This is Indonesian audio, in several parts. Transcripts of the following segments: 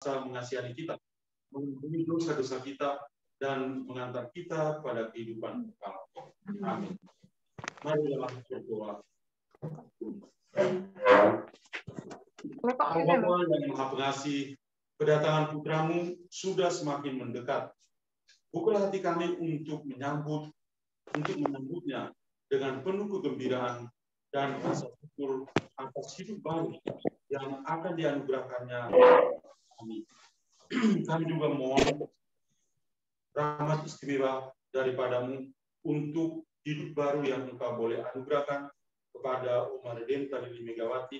mengasihi kita, mengampuni dosa-dosa kita, dan mengantar kita pada kehidupan kekal. Amin. Mari dalam berdoa. Allah yang Maha Pengasih, kedatangan putramu sudah semakin mendekat. Bukalah hati kami untuk menyambutnya dengan penuh kegembiraan dan rasa syukur atas hidup baru yang akan dianugerahkannya. Amin. Kami juga mohon rahmat istimewa daripadamu untuk hidup baru yang engkau boleh anugerahkan kepada umat Redemptor Lili Megawati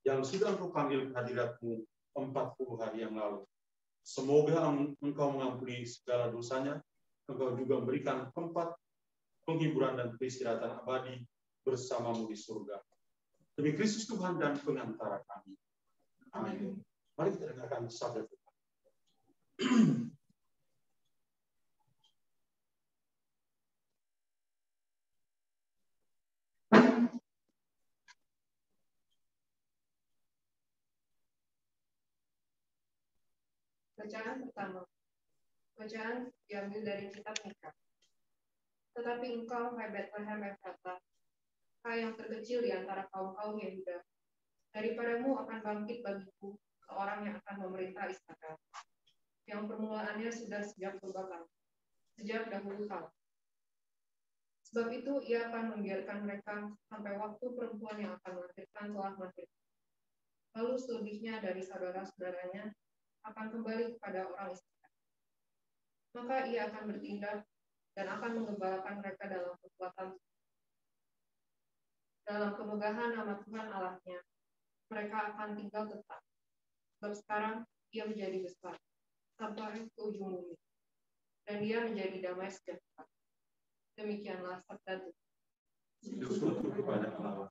yang sudah engkau panggil ke hadiratmu 40 hari yang lalu. Semoga engkau mengampuni segala dosanya, engkau juga memberikan tempat penghiburan dan peristirahatan abadi bersamamu di surga. Demi Kristus Tuhan dan pengantara kami. Amin. Mari kita dengarkan sabda Tuhan. Bacaan pertama. Bacaan diambil dari kitab Mika. Tetapi engkau, hai Bethlehem Efratah, hai yang terkecil di antara kaum-kaum Yehuda, daripadamu akan bangkit bagiku seorang yang akan memerintah Israel, yang permulaannya sudah sejak purbakala, sejak dahulu kala. Sebab itu ia akan membiarkan mereka sampai waktu perempuan yang akan melahirkan telah melahirkan. Lalu selebihnya dari saudara-saudaranya akan kembali kepada orang Israel. Maka ia akan bertindak dan akan menggembalakan mereka dalam kekuatan, dalam kemegahan nama Tuhan Allahnya. Mereka akan tinggal tetap. Sebab sekarang ia menjadi besar sampai ke ujung bumi, dan dia menjadi damai sejahtera. Demikianlah sabda Tuhan. Kepada Allah.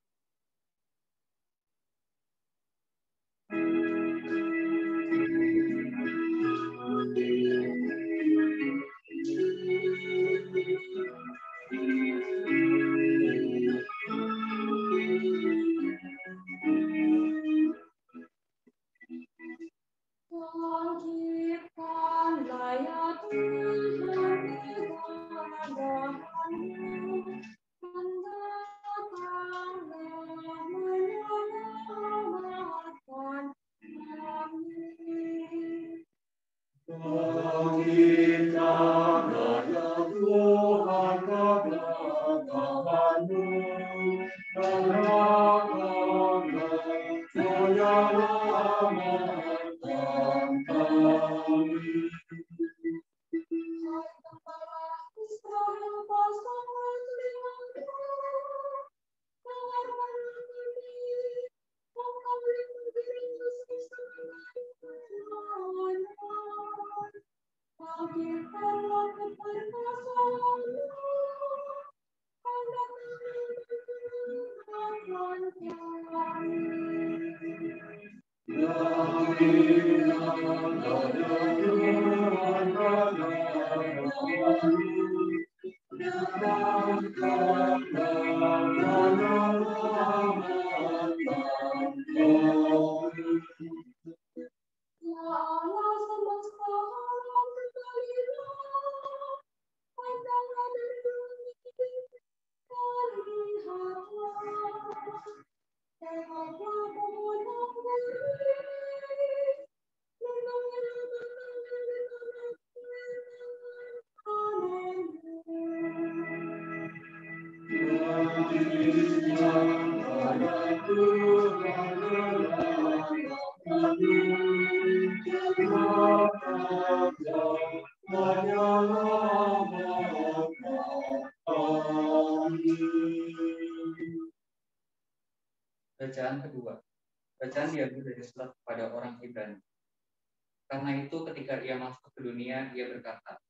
Bangkitkanlah ya Tuhan keadaanmu, mendatangkanlah menyelamatkan kami. Bangkitkanlah ya Tuhan keadaanmu, menyelamatkan kami. Hai tentara Israel, pasangan denganku, dengarkanlah kami, engkau yang merintis kesenangannya. Bangkitkanlah keperkasaanmu, menyelamatkan kami. Ya Allah semesta alam bergalilah, pandanglah dari bumi dan lihatlah. Tengoklah pegunung berdiri, gunung yang bertanda di tanah Bacaan kedua. Bacaan diambil dari surat kepada orang Ibrani. Karena itu ketika ia masuk ke dunia, ia berkata,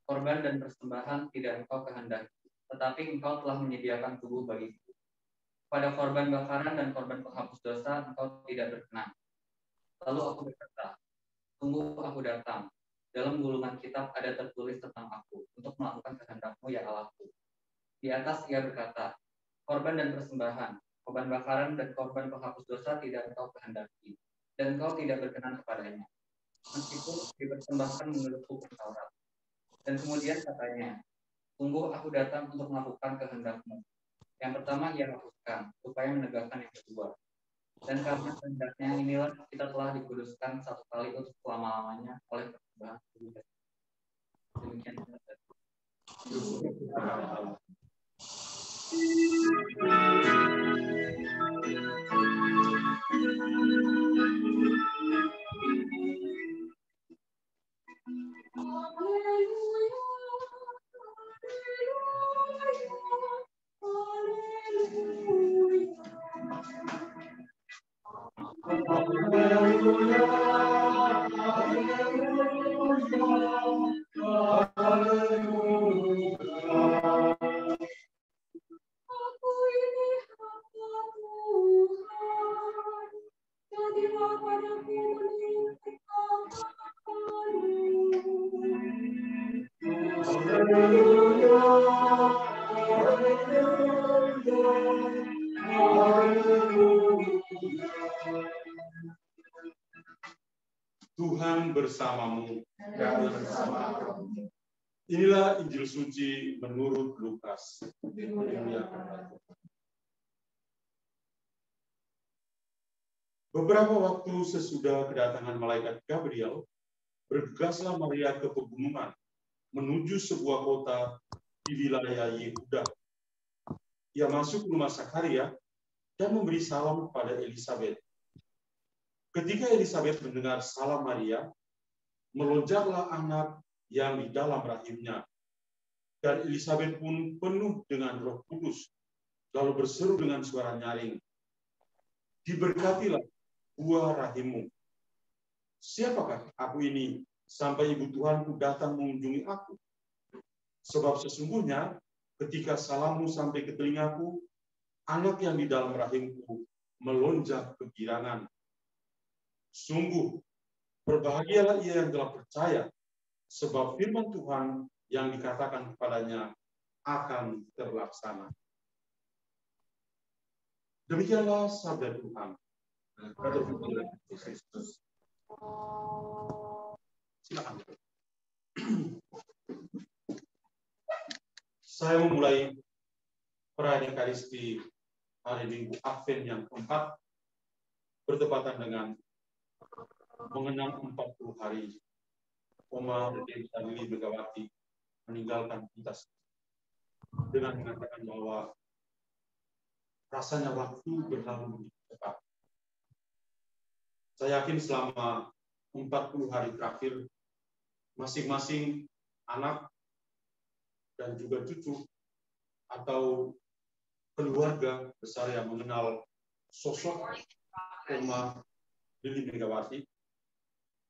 korban dan persembahan tidak engkau kehendaki, tetapi engkau telah menyediakan tubuh bagiku. Pada korban bakaran dan korban penghapus dosa engkau tidak berkenan. Lalu aku berkata, tunggu aku datang. Dalam gulungan kitab ada tertulis tentang aku, untuk melakukan kehendak-Mu ya Allahku. Di atas ia berkata, korban dan persembahan, korban bakaran dan korban penghapus dosa tidak engkau kehendaki, dan engkau tidak berkenan kepadanya. meskipun dipersembahkan menurut hukum Taurat. Dan kemudian katanya, sungguh aku datang untuk melakukan kehendak-Mu. Yang pertama ia hapuskan, supaya menegakkan yang kedua. Dan karena kehendaknya inilah kita telah dikuduskan satu kali untuk selama-lamanya oleh persembahan tubuh. Demikian. Aku ini hamba Tuhan, jadilah padaku menurut Tuhan bersamamu dan bersama kamu. Inilah Injil suci menurut Lukas. Beberapa waktu sesudah kedatangan malaikat Gabriel, bergegaslah Maria ke pegunungan menuju sebuah kota di wilayah Yehuda. Ia masuk rumah Sakaria dan memberi salam kepada Elisabet. Ketika Elisabet mendengar salam Maria, melonjaklah anak yang di dalam rahimnya. Dan Elisabet pun penuh dengan Roh Kudus, lalu berseru dengan suara nyaring, "Diberkatilah buah rahimmu. Siapakah aku ini sampai ibu Tuhanku datang mengunjungi aku? Sebab sesungguhnya ketika salammu sampai ke telingaku, anak yang di dalam rahimku melonjak kegirangan. Sungguh, berbahagialah ia yang telah percaya, sebab firman Tuhan yang dikatakan kepadanya akan terlaksana." Demikianlah sabda Tuhan. Silakan. Saya memulai perayaan Ekaristi hari Minggu Advent yang keempat bertepatan dengan mengenang 40 hari Oma Regina Lili Megawati meninggalkan kita dengan mengatakan bahwa rasanya waktu berlalu begitu cepat. Saya yakin selama 40 hari terakhir, masing-masing anak dan juga cucu atau keluarga besar yang mengenal sosok Oma Lili Megawati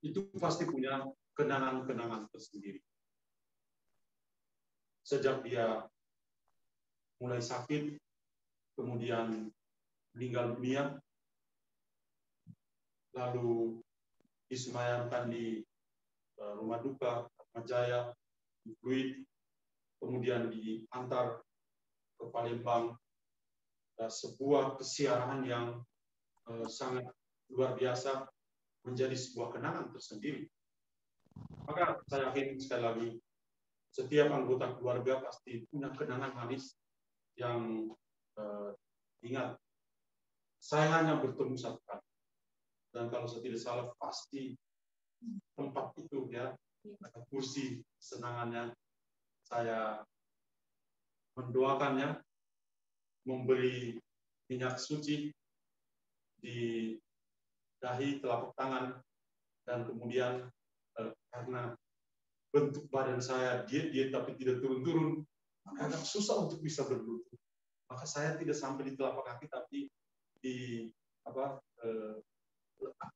itu pasti punya kenangan-kenangan tersendiri. Sejak dia mulai sakit, kemudian meninggal dunia, lalu disemayamkan di rumah duka Atma Jaya, di Fluid, kemudian diantar ke Palembang, sebuah kesiaran yang sangat luar biasa, menjadi sebuah kenangan tersendiri. Maka saya yakin sekali lagi, setiap anggota keluarga pasti punya kenangan manis yang ingat. Saya hanya bertemu satu kali, dan kalau saya tidak salah pasti tempat itu ya, kursi senangannya, saya mendoakannya, memberi minyak suci di dahi telapak tangan, dan kemudian karena bentuk badan saya diet tapi tidak turun-turun, maka agak susah untuk bisa berlutut. Maka saya tidak sampai di telapak kaki, tapi di agak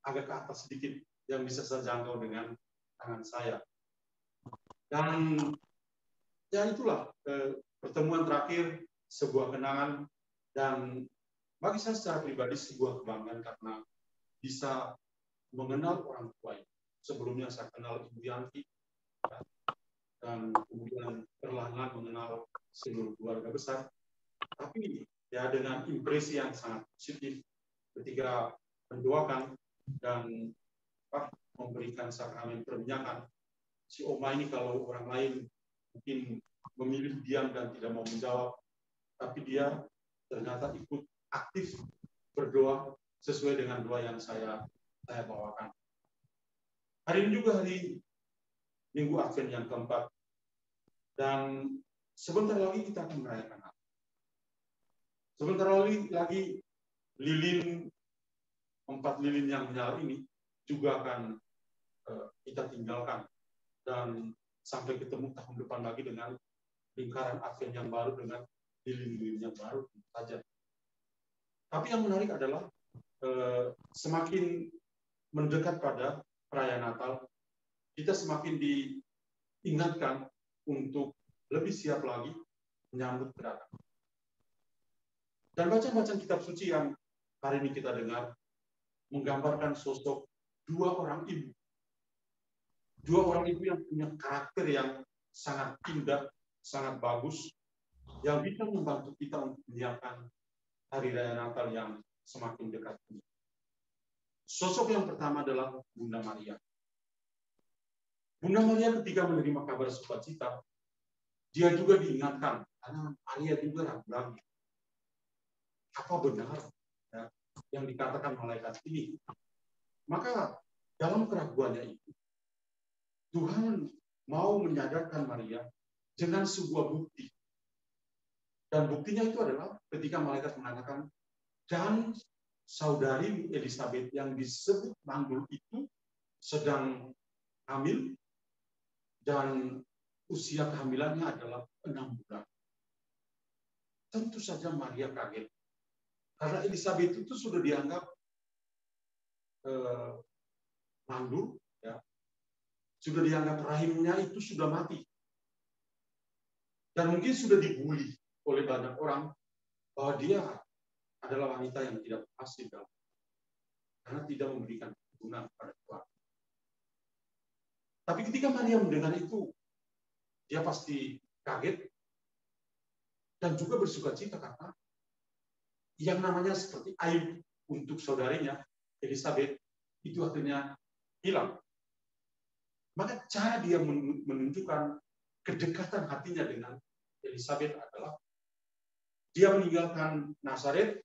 ke atas sedikit yang bisa saya jangkau dengan tangan saya. Dan ya itulah pertemuan terakhir, sebuah kenangan, dan bagi saya secara pribadi sebuah kebanggaan karena bisa mengenal orang tua. Sebelumnya saya kenal Ibu Yanti, dan kemudian perlahan mengenal seluruh keluarga besar. Tapi ya dengan impresi yang sangat positif ketika mendoakan dan memberikan sakramen perminyakan. Si Oma ini kalau orang lain mungkin memilih diam dan tidak mau menjawab, tapi dia ternyata ikut aktif berdoa sesuai dengan doa yang saya bawakan. Hari ini juga hari Minggu Advent yang keempat, dan sebentar lagi kita akan merayakan Natal. Sebentar lagi lilin, 4 lilin yang menyala ini juga akan kita tinggalkan, dan sampai ketemu tahun depan lagi dengan lingkaran Advent yang baru dengan lilin-lilin yang baru saja. Tapi yang menarik adalah semakin mendekat pada perayaan Natal, kita semakin diingatkan untuk lebih siap lagi menyambut kedatangan. Dan bacaan-bacaan kitab suci yang hari ini kita dengar menggambarkan sosok dua orang ibu. Dua orang ibu yang punya karakter yang sangat indah, sangat bagus, yang bisa membantu kita untuk menyiapkan hari raya Natal yang semakin dekat ini. Sosok yang pertama adalah Bunda Maria. Bunda Maria ketika menerima kabar sukacita, dia juga diingatkan, karena Maria juga ragu-ragu. Apa benar ya, yang dikatakan malaikat ini? Maka dalam keraguannya itu, Tuhan mau menyadarkan Maria dengan sebuah bukti. Dan buktinya itu adalah ketika malaikat mengatakan, dan saudari Elizabeth yang disebut mandul itu sedang hamil, dan usia kehamilannya adalah 6 bulan. Tentu saja Maria kaget. Karena Elizabeth itu sudah dianggap mandul, ya, sudah dianggap rahimnya itu sudah mati. Dan mungkin sudah dibully oleh banyak orang bahwa dia adalah wanita yang tidak berhasil karena tidak memberikan keturunan kepada Tuhan. Tapi ketika Maria mendengar itu, dia pasti kaget dan juga bersukacita karena yang namanya seperti aib untuk saudarinya Elizabeth itu akhirnya hilang. Maka cara dia menunjukkan kedekatan hatinya dengan Elizabeth adalah dia meninggalkan Nazaret,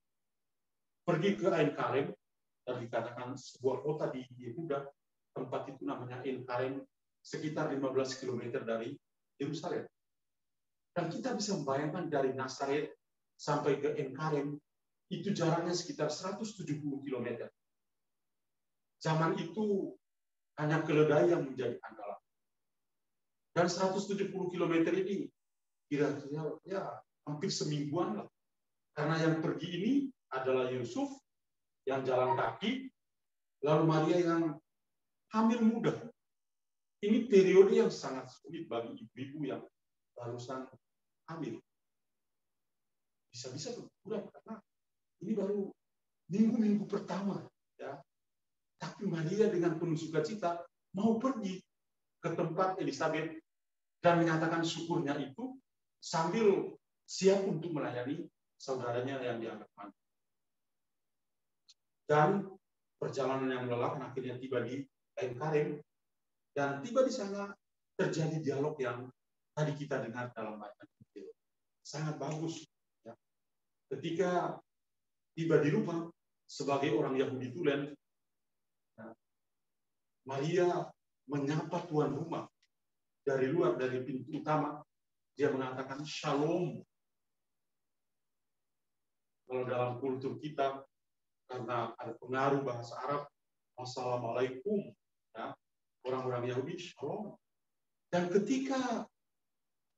pergi ke Ain Karem, dan dikatakan sebuah kota di Yehuda, tempat itu namanya Ain Karem, sekitar 15 km dari Yerusalem. Dan kita bisa membayangkan dari Nazaret sampai ke Ain Karem, itu jaraknya sekitar 170 km. Zaman itu hanya keledai yang menjadi andalan. Dan 170 km ini kira-kira ya hampir semingguan lah. Karena yang pergi ini adalah Yusuf yang jalan kaki, lalu Maria yang hamil muda. Ini periode yang sangat sulit bagi ibu-ibu yang barusan hamil. Bisa-bisa berkurang karena ini baru minggu-minggu pertama, ya. Tapi Maria dengan penuh sukacita mau pergi ke tempat Elizabeth dan menyatakan syukurnya itu sambil siap untuk melayani saudaranya yang dianggap mati. Dan perjalanan yang melelahkan akhirnya tiba di Ain Karem, dan tiba di sana terjadi dialog yang tadi kita dengar dalam bacaan itu. Sangat bagus. Ya. Ketika tiba di rumah sebagai orang Yahudi tulen, Maria menyapa tuan rumah dari luar, dari pintu utama. Dia mengatakan shalom. Kalau dalam kultur kita, karena ada pengaruh bahasa Arab, assalamualaikum. Ya, orang-orang Yahudi shalom. Dan ketika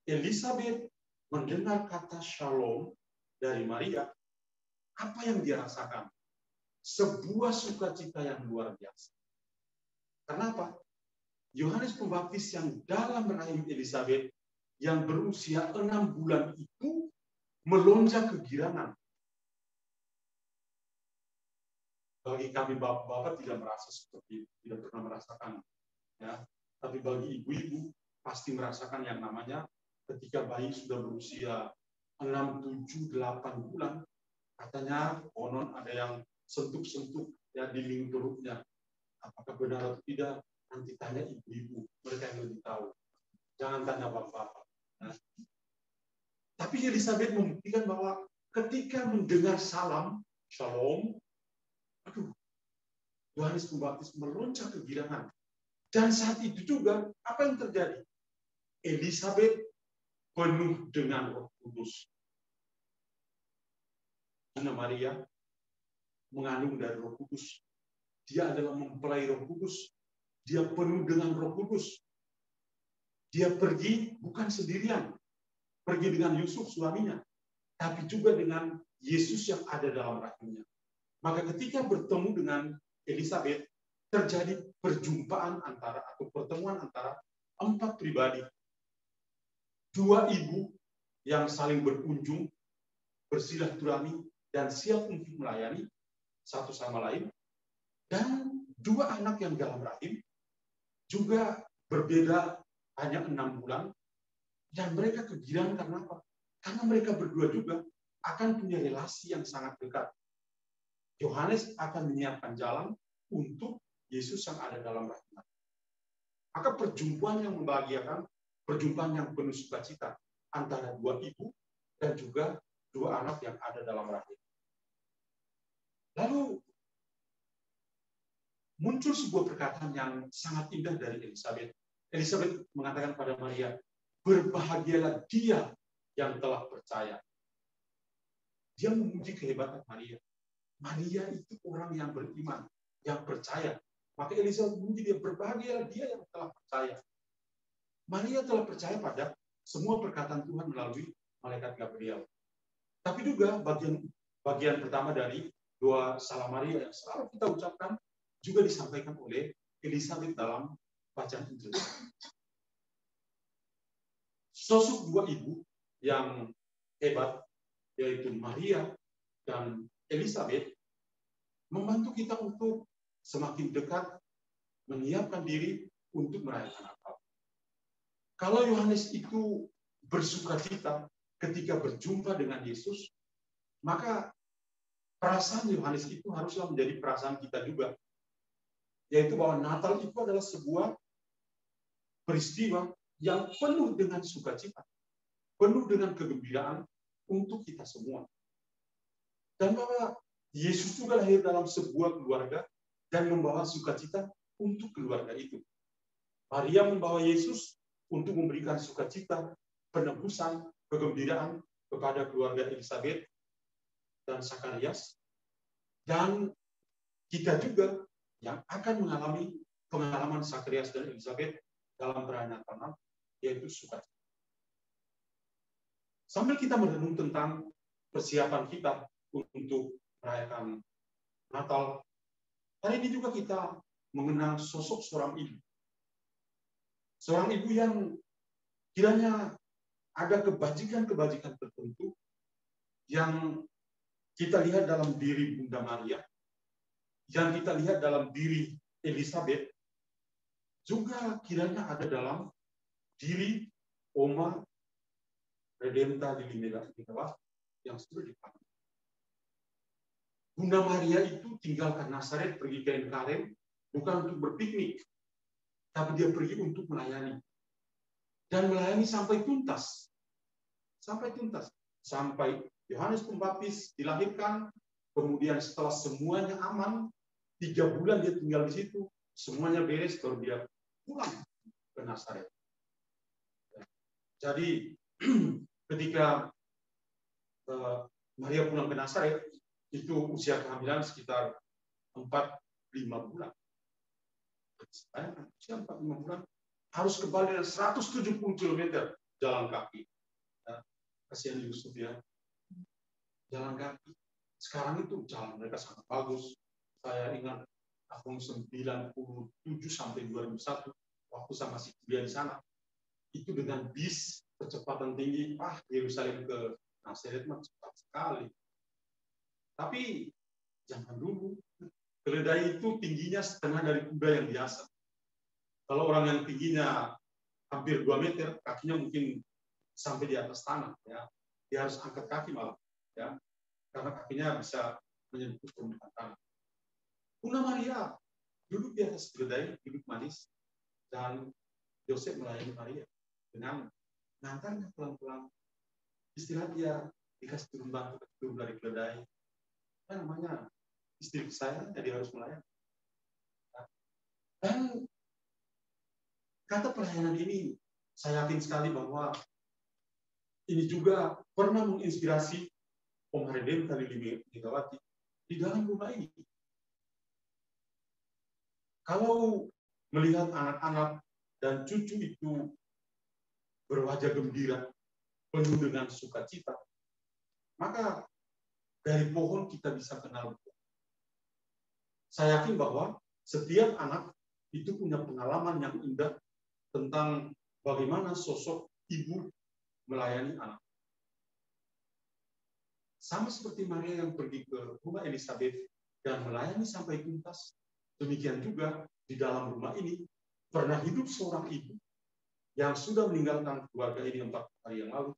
Elizabeth mendengar kata shalom dari Maria, apa yang dia rasakan? Sebuah sukacita yang luar biasa. Kenapa? Yohanes Pembaptis yang dalam rahim Elizabeth yang berusia 6 bulan itu melonjak kegirangan. Bagi kami bapak-bapak tidak merasa seperti itu, tidak pernah merasakan. Ya. Tapi bagi ibu-ibu pasti merasakan yang namanya ketika bayi sudah berusia 6, 7, 8 bulan, katanya konon ada yang sentuh-sentuh ya di lingkup perutnya. Apakah benar atau tidak? Nanti tanya ibu-ibu, mereka yang lebih tahu. Jangan tanya bapak-bapak. Nah. Tapi Elizabeth membuktikan bahwa ketika mendengar salam, shalom, Yohanes Pembaptis meloncat kegirangan. Dan saat itu juga, apa yang terjadi? Elizabeth penuh dengan Roh Kudus. Bunda Maria mengandung dari Roh Kudus. Dia adalah mempelai Roh Kudus. Dia penuh dengan Roh Kudus. Dia pergi bukan sendirian. Pergi dengan Yusuf suaminya. Tapi juga dengan Yesus yang ada dalam rahimnya. Maka ketika bertemu dengan Elizabeth, terjadi perjumpaan antara atau pertemuan antara 4 pribadi. 2 ibu yang saling berkunjung, bersilaturahmi, dan siap untuk melayani satu sama lain. Dan 2 anak yang dalam rahim juga berbeda hanya 6 bulan. Dan mereka kegirangan karena apa? Karena mereka berdua juga akan punya relasi yang sangat dekat. Yohanes akan menyiapkan jalan untuk Yesus yang ada dalam rahimnya. Maka perjumpaan yang membahagiakan, perjumpaan yang penuh sukacita antara 2 ibu dan juga 2 anak yang ada dalam rahim. Lalu muncul sebuah perkataan yang sangat indah dari Elizabeth. Elizabeth mengatakan pada Maria, berbahagialah dia yang telah percaya. Dia memuji kehebatan Maria. Maria itu orang yang beriman, yang percaya. Maka Elizabeth memuji dia, berbahagialah dia yang telah percaya. Maria telah percaya pada semua perkataan Tuhan melalui malaikat Gabriel. Tapi juga bagian pertama dari doa Salam Maria yang selalu kita ucapkan juga disampaikan oleh Elizabeth dalam bacaan Injil. Sosok 2 ibu yang hebat, yaitu Maria dan Elizabeth, membantu kita untuk semakin dekat menyiapkan diri untuk merayakan Natal. Kalau Yohanes itu bersukacita ketika berjumpa dengan Yesus, maka perasaan Yohanes itu haruslah menjadi perasaan kita juga. Yaitu bahwa Natal itu adalah sebuah peristiwa yang penuh dengan sukacita, penuh dengan kegembiraan untuk kita semua. Dan bahwa Yesus juga lahir dalam sebuah keluarga dan membawa sukacita untuk keluarga itu. Maria membawa Yesus untuk memberikan sukacita, penebusan, kegembiraan kepada keluarga Elizabeth dan Zakarias. Dan kita juga yang akan mengalami pengalaman Zakarias dan Elizabeth dalam perayaan Natal, yaitu sukacita. Sambil kita merenung tentang persiapan kita untuk merayakan Natal, hari ini juga kita mengenal sosok seorang ibu. Seorang ibu yang kiranya ada kebajikan-kebajikan tertentu yang kita lihat dalam diri Bunda Maria, yang kita lihat dalam diri Elizabeth, juga kiranya ada dalam diri Oma Redempta di Limela yang sudah dipanggil. Bunda Maria itu tinggalkan Nazaret, pergi ke Engkarem, bukan untuk berpiknik, tapi dia pergi untuk melayani. Dan melayani sampai tuntas. Sampai tuntas. Sampai Yohanes Pembaptis dilahirkan, kemudian setelah semuanya aman, 3 bulan dia tinggal di situ, semuanya beres, baru dia pulang ke Nazaret. Jadi, ketika Maria pulang ke Nazaret, itu usia kehamilan sekitar 4-5 bulan. Usia 4-5 bulan harus kembali dengan 170 km jalan kaki. Kasihan Yusuf ya, jalan kaki. Sekarang itu jalan mereka sangat bagus. Saya ingat tahun 97 sampai 2001 waktu saya masih kuliah di sana. Itu dengan bis kecepatan tinggi, Yerusalem ke Nazaret cepat sekali. Tapi jangan dulu, keledai itu tingginya setengah dari kuda yang biasa. Kalau orang yang tingginya hampir 2 meter, kakinya mungkin sampai di atas tanah, ya. Dia harus angkat kaki malah, ya, karena kakinya bisa menyentuh permukaan tanah. Bunda Maria duduk di atas keledai, duduk manis, dan Yosef melayani Maria dengan mengantarnya pelan-pelan. Istilah dia dikasih turun dari keledai. Apa namanya? Istri saya jadi harus melayani. Dan kata pelayanan ini, saya yakin sekali bahwa ini juga pernah menginspirasi Om Redempta Lili Megawati di dalam rumah ini. Kalau melihat anak-anak dan cucu itu berwajah gembira, penuh dengan sukacita, maka dari pohon kita bisa kenal. Saya yakin bahwa setiap anak itu punya pengalaman yang indah tentang bagaimana sosok ibu melayani anak. Sama seperti Maria yang pergi ke rumah Elizabeth dan melayani sampai tuntas, demikian juga di dalam rumah ini pernah hidup seorang ibu yang sudah meninggalkan keluarga ini 4 hari yang lalu,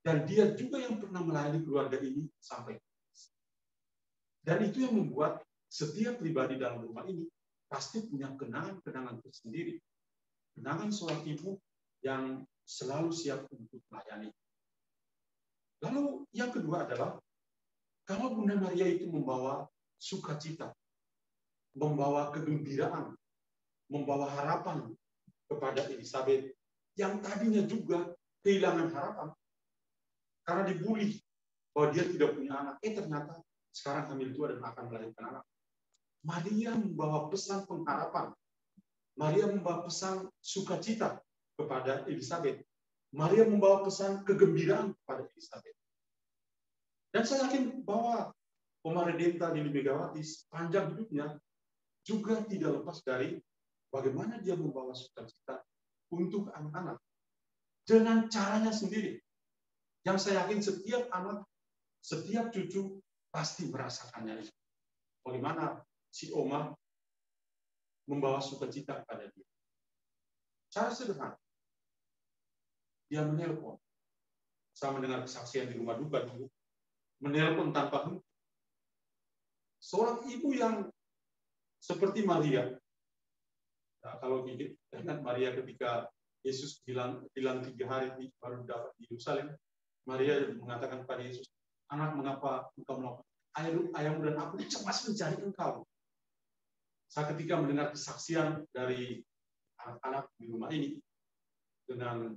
dan dia juga yang pernah melayani keluarga ini sampai tuntas. Dan itu yang membuat setiap pribadi dalam rumah ini pasti punya kenangan-kenangan tersendiri. Kenangan seorang ibu yang selalu siap untuk melayani. Lalu yang kedua adalah, kalau Bunda Maria itu membawa sukacita, membawa kegembiraan, membawa harapan kepada Elizabeth, yang tadinya juga kehilangan harapan, karena dibully bahwa dia tidak punya anak. Ternyata sekarang hamil tua dan akan melahirkan anak. Maria membawa pesan pengharapan. Maria membawa pesan sukacita kepada Elizabeth. Maria membawa pesan kegembiraan kepada Elizabeth. Dan saya yakin bahwa Oma Redempta Lili Megawati sepanjang hidupnya juga tidak lepas dari bagaimana dia membawa sukacita untuk anak-anak dengan caranya sendiri. Yang saya yakin setiap anak, setiap cucu pasti merasakannya. Bagaimana si Oma membawa sukacita kepada dia. Cara sederhana. Dia menelpon. Saya mendengar kesaksian di rumah duka dulu. Menelpon tanpa henti. Seorang ibu yang seperti Maria. Nah, kalau ingat Maria ketika Yesus bilang 3 hari baru dapat di Yerusalem, Maria mengatakan kepada Yesus, "Anak, mengapa engkau melakukan? Ayahmu dan aku cemas mencari engkau." Saya ketika mendengar kesaksian dari anak-anak di rumah ini dengan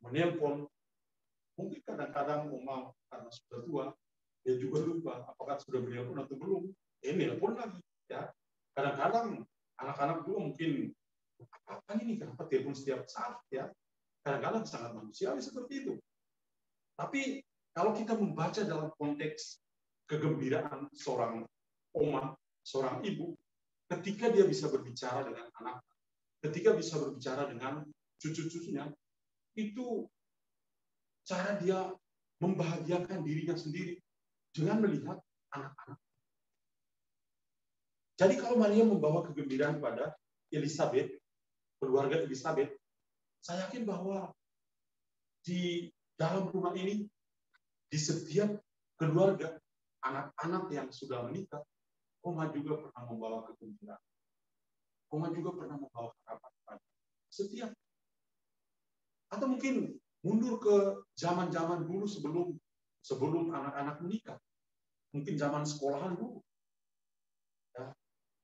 menelpon, mungkin kadang-kadang Oma karena sudah tua, dia juga lupa apakah sudah menelpon atau belum. Nelpon lagi, ya. Kadang-kadang anak-anak juga mungkin apa ini, kenapa telepon setiap saat, ya. Kadang-kadang sangat manusiawi seperti itu. Tapi kalau kita membaca dalam konteks kegembiraan seorang Oma, seorang ibu, ketika dia bisa berbicara dengan anak, ketika bisa berbicara dengan cucu-cucunya, itu cara dia membahagiakan dirinya sendiri dengan melihat anak-anak. Jadi kalau Maria membawa kegembiraan pada Elizabeth, keluarga Elizabeth, saya yakin bahwa di dalam rumah ini, di setiap keluarga, anak-anak yang sudah menikah, Oma juga pernah membawa kegembiraan. Oma juga pernah membawa harapan pada setiap. Atau mungkin mundur ke zaman-zaman dulu sebelum anak-anak menikah. Mungkin zaman sekolahan dulu. Ya.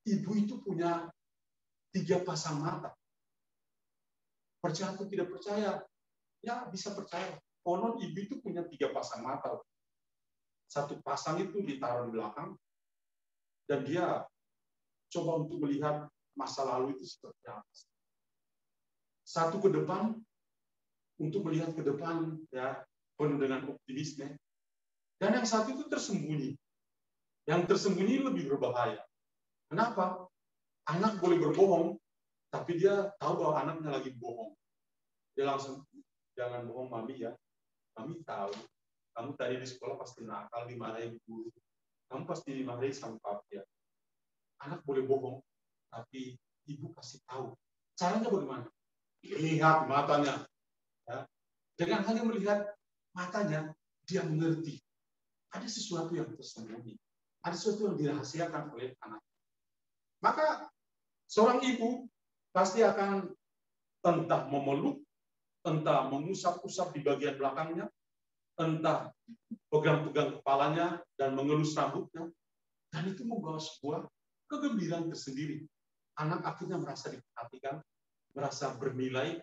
Ibu itu punya 3 pasang mata. Percaya atau tidak percaya? Ya bisa percaya. Konon ibu itu punya 3 pasang mata. Satu pasang itu ditaruh di belakang, dan dia coba untuk melihat masa lalu itu seperti apa. Satu ke depan, untuk melihat ke depan, ya, penuh dengan optimisme. Dan yang satu itu tersembunyi. Yang tersembunyi lebih berbahaya. Kenapa? Anak boleh berbohong, tapi dia tahu bahwa anaknya lagi bohong. Dia langsung, "Jangan bohong, Mami, ya. Mami tahu. Kamu tadi di sekolah pasti nakal, dimarahin guru. Kamu pasti dimarahin sama papi, ya." Anak boleh bohong, tapi ibu kasih tahu. Caranya bagaimana? Lihat matanya. Ya. Dengan hanya melihat matanya, dia mengerti. Ada sesuatu yang tersembunyi. Ada sesuatu yang dirahasiakan oleh anak. Maka Seorang ibu pasti akan entah memeluk, entah mengusap-usap di bagian belakangnya, entah pegang-pegang kepalanya dan mengelus rambutnya, dan itu membawa sebuah kegembiraan tersendiri. Anak akhirnya merasa diperhatikan, merasa bernilai.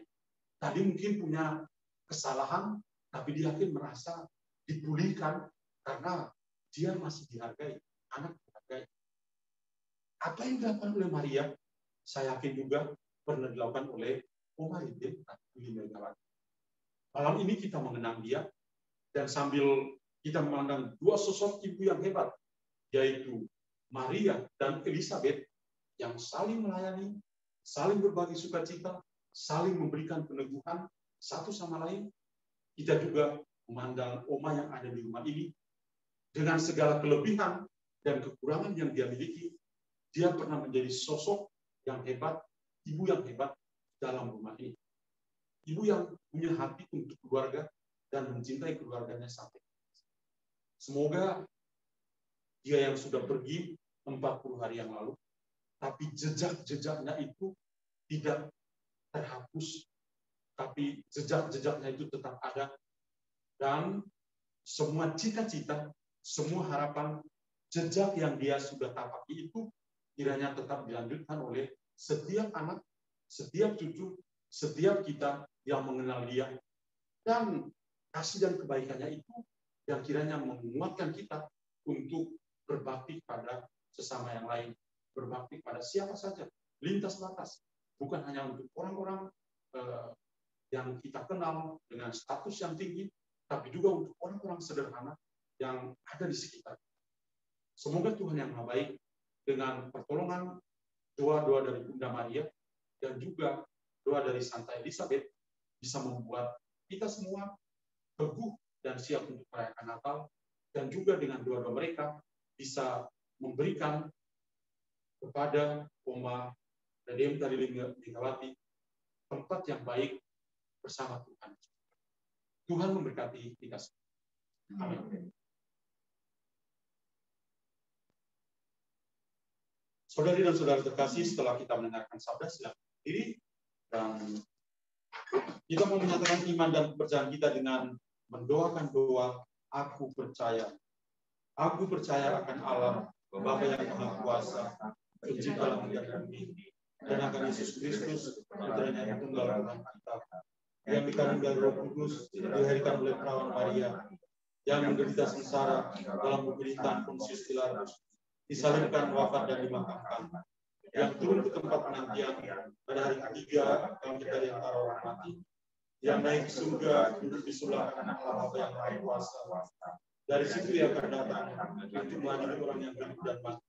Tadi mungkin punya kesalahan, tapi dia akhirnya merasa dipulihkan karena dia masih dihargai, anak dihargai. Apa yang dilakukan oleh Maria, saya yakin juga pernah dilakukan oleh Oma Ridin atau Megawati. Malam ini kita mengenang dia, dan sambil kita memandang dua sosok ibu yang hebat, yaitu Maria dan Elizabeth, yang saling melayani, saling berbagi sukacita, saling memberikan peneguhan satu sama lain. Kita juga memandang Oma yang ada di rumah ini, dengan segala kelebihan dan kekurangan yang dia miliki, dia pernah menjadi sosok yang hebat, ibu yang hebat dalam rumah ini. Ibu yang punya hati untuk keluarga dan mencintai keluarganya sampai. Semoga dia yang sudah pergi 40 hari yang lalu, tapi jejak-jejaknya itu tidak terhapus, tapi jejak-jejaknya itu tetap ada, dan semua cita-cita, semua harapan, jejak yang dia sudah tapaki itu kiranya tetap dilanjutkan oleh setiap anak, setiap cucu, setiap kita yang mengenal dia, dan kasih dan kebaikannya itu yang kiranya menguatkan kita untuk berbakti pada sesama yang lain, berbakti pada siapa saja, lintas batas, bukan hanya untuk orang-orang yang kita kenal dengan status yang tinggi, tapi juga untuk orang-orang sederhana yang ada di sekitar. Semoga Tuhan yang Maha Baik dengan pertolongan doa-doa dari Bunda Maria dan juga doa dari Santa Elizabeth bisa membuat kita semua teguh dan siap untuk merayakan Natal, dan juga dengan doa-doa mereka bisa memberikan kepada Oma Raden dari Megawati tempat yang baik bersama Tuhan. Tuhan memberkati kita semua. Amin. Saudari dan saudara terkasih, setelah kita mendengarkan sabda, silakan berdiri, dan kita mau menyatakan iman dan kepercayaan kita dengan mendoakan doa, aku percaya. Aku percaya akan Allah, Bapa yang Maha Kuasa, Pencipta langit dan bumi, dan akan Yesus Kristus, Putranya yang tunggal Tuhan kita, yang dikandung dari Roh Kudus, dilahirkan oleh perawan Maria, yang menderita sengsara dalam pemerintahan Pontius Pilatus, disalibkan, wafat dan dimakamkan, yang turun ke tempat penantian pada hari ketiga bangkit dari antara orang mati, yang naik ke surga, duduk di sebelah kanan Allah Bapa yang Maha Kuasa. Dari situ ia akan datang untuk mengadili orang yang hidup dan mati.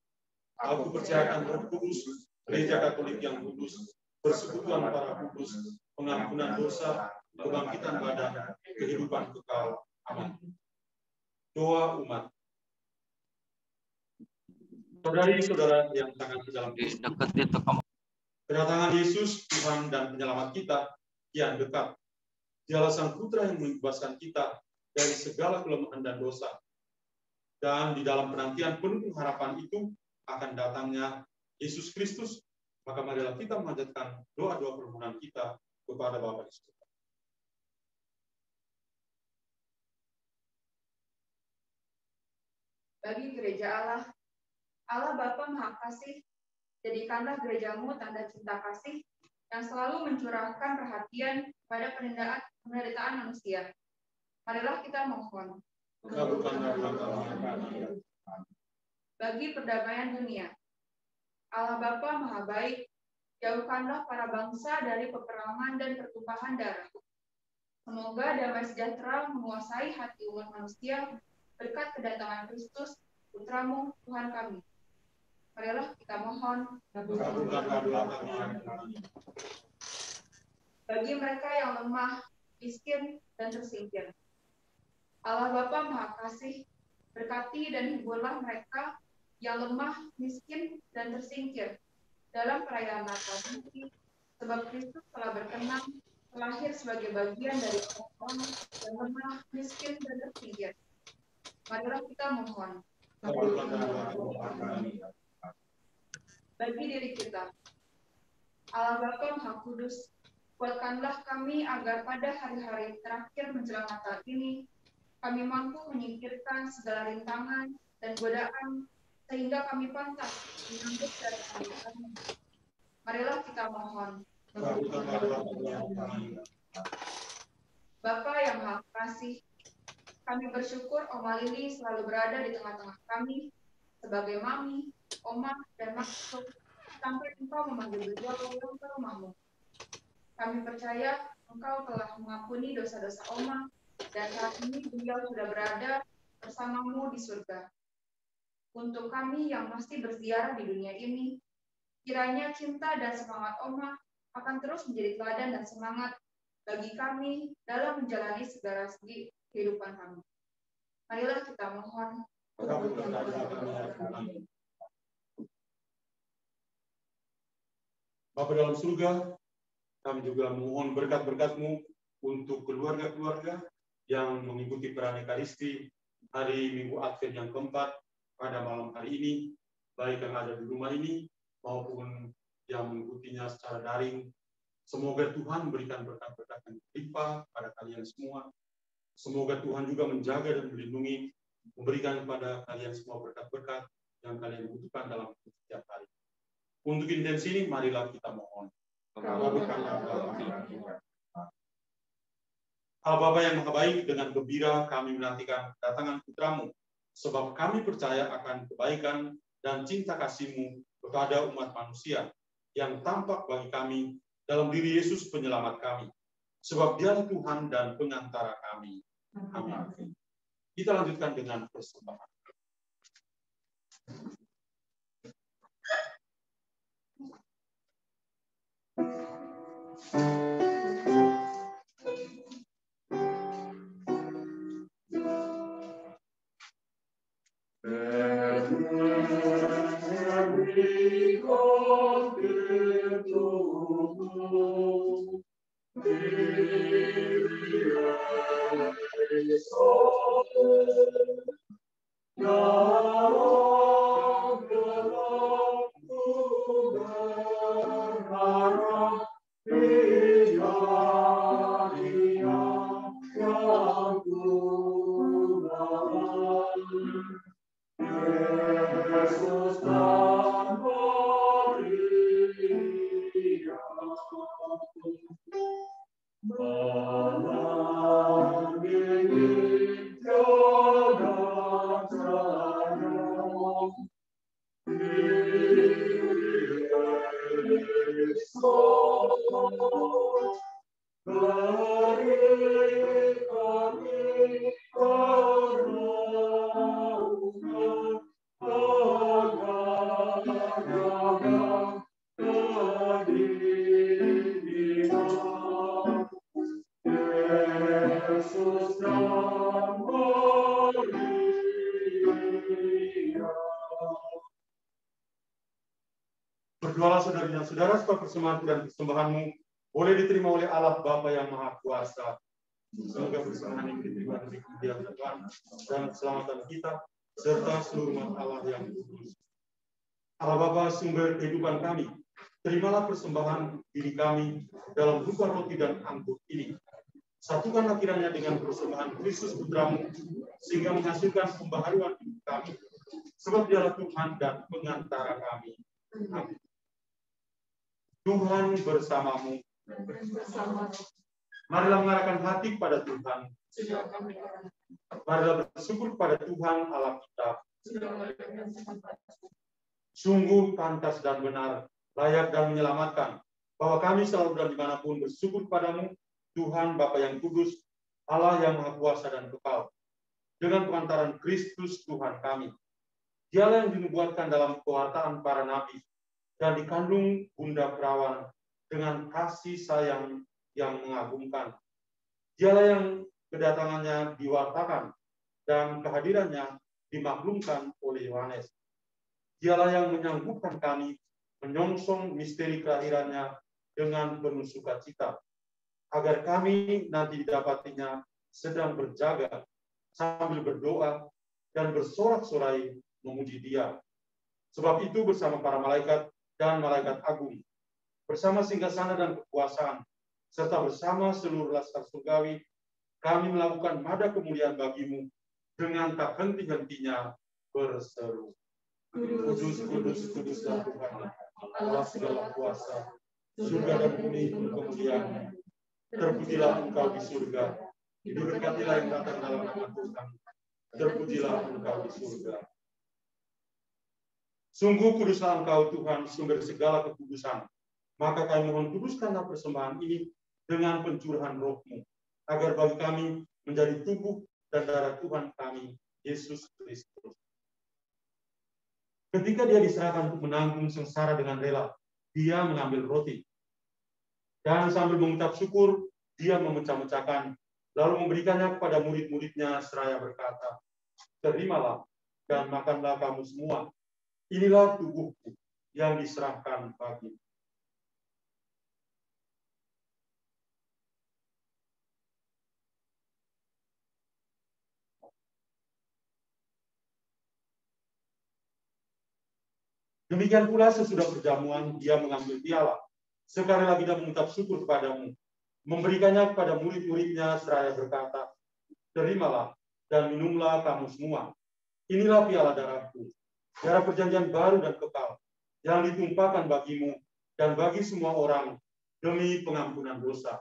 Aku percayakan Roh Kudus, Gereja Katolik yang kudus, persekutuan para kudus, pengampunan dosa, kebangkitan badan, kehidupan kekal. Amin. Doa umat. Saudari-saudara yang sangat di dalam Kristus, kedatangan Yesus, Tuhan dan penyelamat kita, kian dekat. Dialah Sang Putra yang membebaskan kita dari segala kelemahan dan dosa. Dan di dalam penantian penuh harapan itu akan datangnya Yesus Kristus, maka marilah kita memanjatkan doa-doa permohonan kita kepada Bapa di surga. Bagi gereja Allah, Allah Bapa Maha Kasih, jadikanlah gerejamu tanda cinta kasih yang selalu mencurahkan perhatian pada penderitaan manusia. Marilah kita mohon. Bagi perdamaian dunia, Allah Bapa Maha Baik, jauhkanlah para bangsa dari peperangan dan pertumpahan darah. Semoga damai sejahtera menguasai hati umat manusia berkat kedatangan Kristus, Putramu, Tuhan kami. Marilah kita mohon. Bagi mereka yang lemah, miskin, dan tersingkir, Allah Bapa Maha Kasih, berkati dan hiburlah mereka yang lemah, miskin, dan tersingkir dalam perayaan Natal ini, sebab Kristus telah berkenan lahir sebagai bagian dari orang yang lemah, miskin, dan tersingkir. Marilah kita mohon. Bagi diri kita, Allah Bapa Maha Kudus, kuatkanlah kami agar pada hari-hari terakhir menjelang Natal ini, kami mampu menyingkirkan segala rintangan dan godaan, sehingga kami pantas menyambut kedatangan kami. Marilah kita mohon. Bapa yang Maha Kasih, kami bersyukur Oma Lili selalu berada di tengah-tengah kami, sebagai mami, oma, dan maksud, sampai Engkau memanggil beliau pulang ke rumahmu. Kami percaya Engkau telah mengampuni dosa-dosa Oma, dan saat ini beliau sudah berada bersamamu di surga. Untuk kami yang masih berziarah di dunia ini, kiranya cinta dan semangat Oma akan terus menjadi teladan dan semangat bagi kami dalam menjalani segala segi kehidupan kami. Marilah kita mohon. Bapa dalam surga, kami juga memohon berkat-berkat-Mu untuk keluarga-keluarga yang mengikuti perayaan Ekaristi hari Minggu Advent yang keempat pada malam hari ini, baik yang ada di rumah ini maupun yang mengikutinya secara daring. Semoga Tuhan berikan berkat-berkat yang berlimpah pada kalian semua. Semoga Tuhan juga menjaga dan melindungi, memberikan kepada kalian semua berkat-berkat yang kalian butuhkan dalam setiap hari. Untuk intensi ini, marilah kita mohon. Allah Bapa yang Maha Baik, dengan gembira kami menantikan kedatangan Putra-Mu, sebab kami percaya akan kebaikan dan cinta kasih-Mu kepada umat manusia yang tampak bagi kami dalam diri Yesus penyelamat kami. Sebab Dialah Tuhan dan pengantara kami. Amin. Kita lanjutkan dengan persembahan. Berdoalah saudara-saudara supaya persembahan dan persembahanmu boleh diterima oleh Allah Bapa yang Maha Kuasa. Semoga persembahan ini diterima demi kemuliaan Tuhan dan keselamatan kita serta seluruh umat Allah yang kudus. Allah Bapa, sumber kehidupan kami, terimalah persembahan diri kami dalam buka roti dan anggur ini. Satukanlah kiranya dengan persembahan Kristus Putra-Mu, sehingga menghasilkan pembaharuan hidup kami. Sebab Dialah Tuhan dan pengantara kami. Amin. Tuhan bersamamu. Marilah mengarahkan hati kepada Tuhan. Marilah bersyukur kepada Tuhan Allah kita. Sungguh pantas dan benar, layak dan menyelamatkan, bahwa kami selalu dan dimanapun bersyukur kepadamu, Tuhan Bapa yang kudus, Allah yang Maha Kuasa dan kekal, dengan pengantaran Kristus Tuhan kami. Dialah yang dinubuatkan dalam kewartaan para nabi, dan dikandung Bunda Perawan dengan kasih sayang yang mengagumkan. Dialah yang kedatangannya diwartakan dan kehadirannya dimaklumkan oleh Yohanes. Dialah yang menyangguhkan kami menyongsong misteri kelahirannya dengan penuh sukacita, agar kami nanti didapatinya sedang berjaga sambil berdoa dan bersorak-sorai memuji Dia. Sebab itu bersama para malaikat dan malaikat agung, bersama singgasana dan kekuasaan, serta bersama seluruh laskar surgawi, kami melakukan nada kemuliaan bagimu dengan tak henti-hentinya berseru. Kudus, kudus, kuduslah Tuhan, Allah segala kuasa, surga dan bumi penuh kemuliaan. Terpujilah Engkau di surga, diberkatilah yang datang dalam nama Tuhan. Terpujilah Engkau di surga. Sungguh kuduslah Engkau Tuhan, sumber segala kekudusan. Maka kami mohon kuduskanlah persembahan ini dengan pencurahan Roh-Mu, agar bagi kami menjadi tubuh dan darah Tuhan kami, Yesus Kristus. Ketika dia diserahkan untuk menanggung sengsara dengan rela, dia mengambil roti. Dan sambil mengucap syukur, dia memecah-mecahkan, lalu memberikannya kepada murid-muridnya seraya berkata, "Terimalah dan makanlah kamu semua. Inilah tubuhku yang diserahkan bagimu." Demikian pula sesudah perjamuan, dia mengambil piala. Sekali lagi dia mengucap syukur kepadamu, memberikannya kepada murid-muridnya seraya berkata, "Terimalah dan minumlah kamu semua. Inilah piala darahku, darah perjanjian baru dan kekal, yang ditumpahkan bagimu dan bagi semua orang demi pengampunan dosa.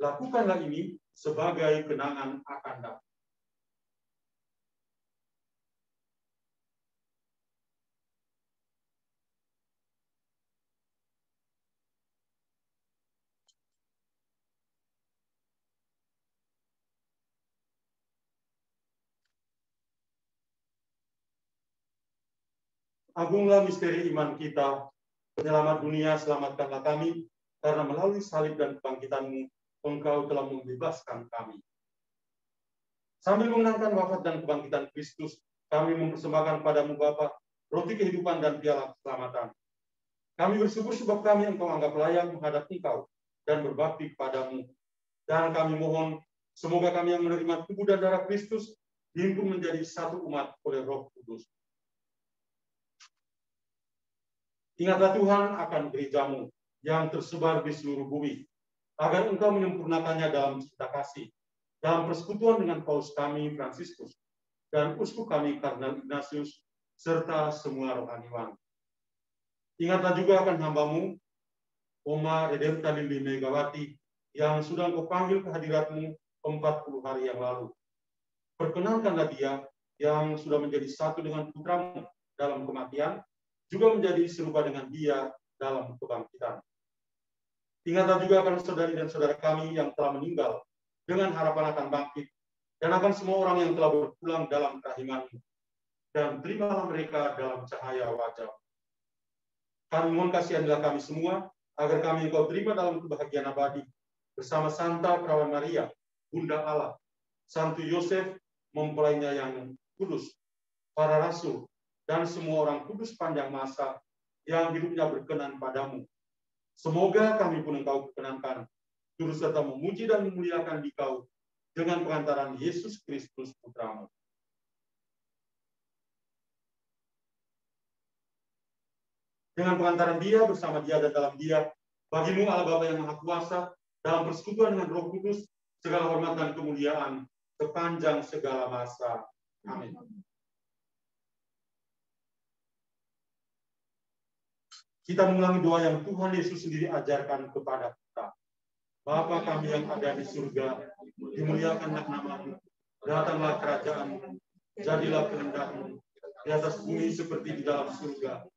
Lakukanlah ini sebagai kenangan akan aku." Agunglah misteri iman kita, penyelamat dunia, selamatkanlah kami, karena melalui salib dan kebangkitan-Mu, Engkau telah membebaskan kami. Sambil mengenangkan wafat dan kebangkitan Kristus, kami mempersembahkan padamu Bapa, roti kehidupan dan piala keselamatan. Kami bersyukur sebab kami Engkau anggap layak menghadap Engkau dan berbakti kepadamu. Dan kami mohon, semoga kami yang menerima tubuh dan darah Kristus, dihimpun menjadi satu umat oleh Roh Kudus. Ingatlah Tuhan akan gereja-Mu yang tersebar di seluruh bumi, agar Engkau menyempurnakannya dalam cinta kasih, dalam persekutuan dengan Paus kami, Fransiskus, dan Uskup kami, Kardinal Ignatius, serta semua rohaniwan. Ingatlah juga akan hamba-Mu, Oma Redempta Lili Megawati, yang sudah Engkau panggil ke hadirat-Mu 40 hari yang lalu. Perkenankanlah dia yang sudah menjadi satu dengan putra-Mu dalam kematian, juga menjadi serupa dengan dia dalam kebangkitan. Ingatlah juga akan saudari dan saudara kami yang telah meninggal dengan harapan akan bangkit, dan akan semua orang yang telah berpulang dalam kerahiman-Mu, dan terimalah mereka dalam cahaya wajah. Kami mohon kasihanilah kami semua, agar kami Engkau terima dalam kebahagiaan abadi, bersama Santa Perawan Maria, Bunda Allah, Santo Yosef, mempelainya yang kudus, para rasul, dan semua orang kudus panjang masa yang hidupnya berkenan padamu. Semoga kami pun Engkau perkenankan, turut serta memuji dan memuliakan Dikau dengan pengantaran Yesus Kristus Putra-Mu. Dengan pengantaran Dia, bersama Dia dan dalam Dia, bagimu Allah Bapa yang Maha Kuasa, dalam persekutuan dengan Roh Kudus, segala hormat dan kemuliaan sepanjang segala masa. Amin. Kita mengulangi doa yang Tuhan Yesus sendiri ajarkan kepada kita. Bapa kami yang ada di surga, dimuliakanlah nama-Mu, datanglah kerajaan-Mu, jadilah kehendak-Mu, di atas bumi seperti di dalam surga.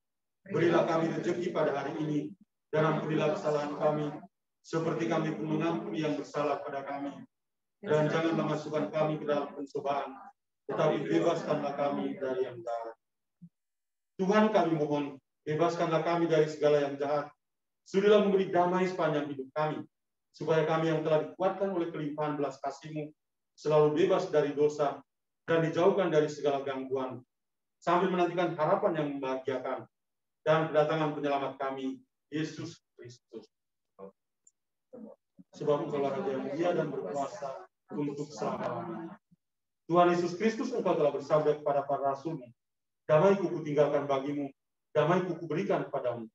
Berilah kami rezeki pada hari ini, dan ampunilah kesalahan kami, seperti kami pun mengampuni yang bersalah pada kami. Dan janganlah masukkan kami ke dalam pencobaan, tetapi bebaskanlah kami dari yang jahat. Tuhan kami mohon, bebaskanlah kami dari segala yang jahat. Sudilah memberi damai sepanjang hidup kami, supaya kami yang telah dikuatkan oleh kelimpahan belas kasih-Mu selalu bebas dari dosa dan dijauhkan dari segala gangguan, sambil menantikan harapan yang membahagiakan dan kedatangan penyelamat kami, Yesus Kristus. Sebab Engkaulah Raja yang mulia dan berkuasa untuk selama-lamanya. Tuhan Yesus Kristus, Engkau telah bersabda kepada para rasul-Mu, damai-Ku kutinggalkan bagimu, damai-Ku kuberikan kepadamu.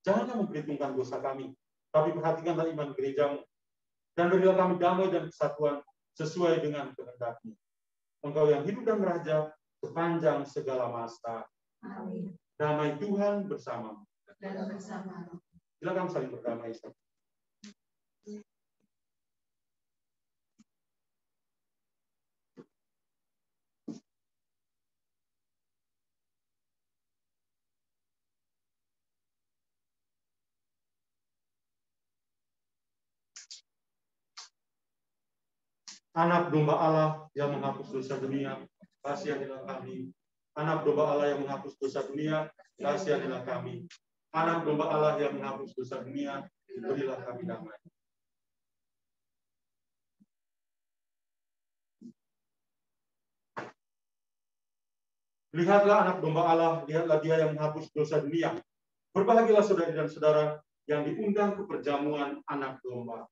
Janganlah memperhitungkan dosa kami, tapi perhatikanlah iman gerejamu. Dan berilah kami damai dan kesatuan sesuai dengan kehendak-Mu. Engkau yang hidup dan raja sepanjang segala masa. Amin. Damai Tuhan bersamamu. Dan bersama. Silakan saling berdamai. Anak domba Allah yang menghapus dosa dunia, kasihanilah kami. Anak domba Allah yang menghapus dosa dunia, kasihanilah kami. Anak domba Allah yang menghapus dosa dunia, berilah kami damai. Lihatlah anak domba Allah, lihatlah dia yang menghapus dosa dunia. Berbahagialah saudari dan saudara yang diundang ke perjamuan anak domba.